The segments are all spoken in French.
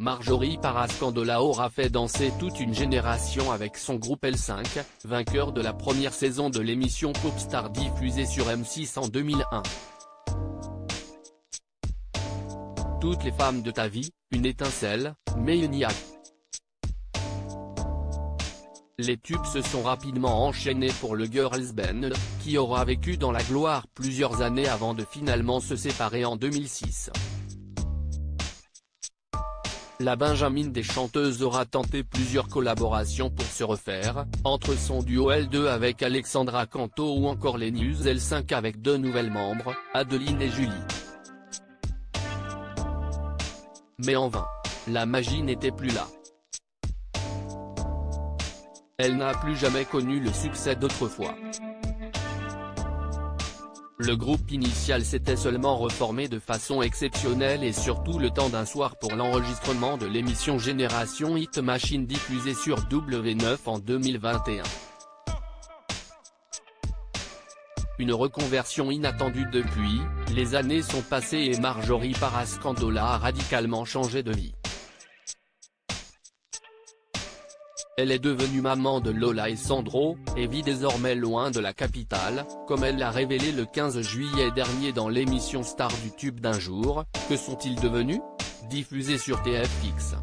Marjorie Parascandola aura fait danser toute une génération avec son groupe L5, vainqueur de la première saison de l'émission Popstar diffusée sur M6 en 2001. Toutes les femmes de ta vie, une étincelle, mais il n'y a. Les tubes se sont rapidement enchaînés pour le girls band, qui aura vécu dans la gloire plusieurs années avant de finalement se séparer en 2006. La Benjamine des chanteuses aura tenté plusieurs collaborations pour se refaire, entre son duo L2 avec Alexandra Canto ou encore les News L5 avec deux nouvelles membres, Adeline et Julie. Mais en vain, la magie n'était plus là. Elle n'a plus jamais connu le succès d'autrefois. Le groupe initial s'était seulement reformé de façon exceptionnelle et surtout le temps d'un soir pour l'enregistrement de l'émission Génération Hit Machine diffusée sur W9 en 2021. Une reconversion inattendue depuis, les années sont passées et Marjorie Parascandola a radicalement changé de vie. Elle est devenue maman de Lola et Sandro, et vit désormais loin de la capitale, comme elle l'a révélé le 15 juillet dernier dans l'émission Star du tube d'un jour. Que sont-ils devenus ? Diffusée sur TFX.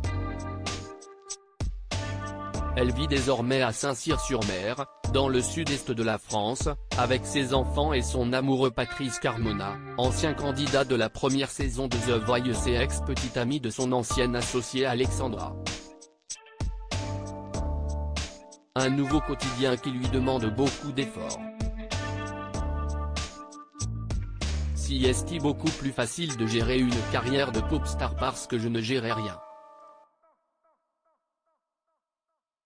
Elle vit désormais à Saint-Cyr-sur-Mer, dans le sud-est de la France, avec ses enfants et son amoureux Patrice Carmona, ancien candidat de la première saison de The Voice et ex-petit ami de son ancienne associée Alexandra. Un nouveau quotidien qui lui demande beaucoup d'efforts. Si est-il beaucoup plus facile de gérer une carrière de pop star parce que je ne gérais rien.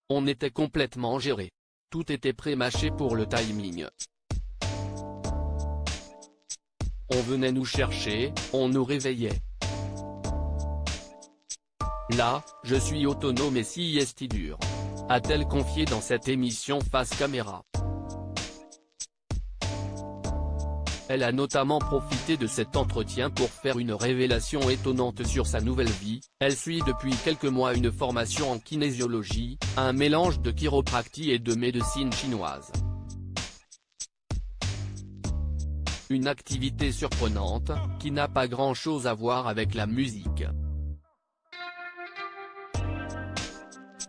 On était complètement géré. Tout était pré-mâché pour le timing. On venait nous chercher, on nous réveillait. Là, je suis autonome et si est-il dur, a-t-elle confié dans cette émission Face Caméra. Elle a notamment profité de cet entretien pour faire une révélation étonnante sur sa nouvelle vie. Elle suit depuis quelques mois une formation en kinésiologie, un mélange de chiropractie et de médecine chinoise. Une activité surprenante, qui n'a pas grand-chose à voir avec la musique.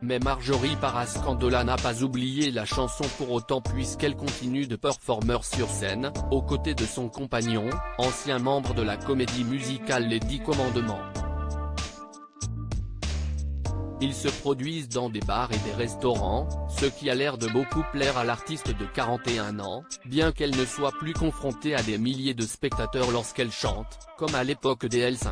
Mais Marjorie Parascandola n'a pas oublié la chanson pour autant puisqu'elle continue de performer sur scène, aux côtés de son compagnon, ancien membre de la comédie musicale Les 10 Commandements. Ils se produisent dans des bars et des restaurants, ce qui a l'air de beaucoup plaire à l'artiste de 41 ans, bien qu'elle ne soit plus confrontée à des milliers de spectateurs lorsqu'elle chante, comme à l'époque des L5.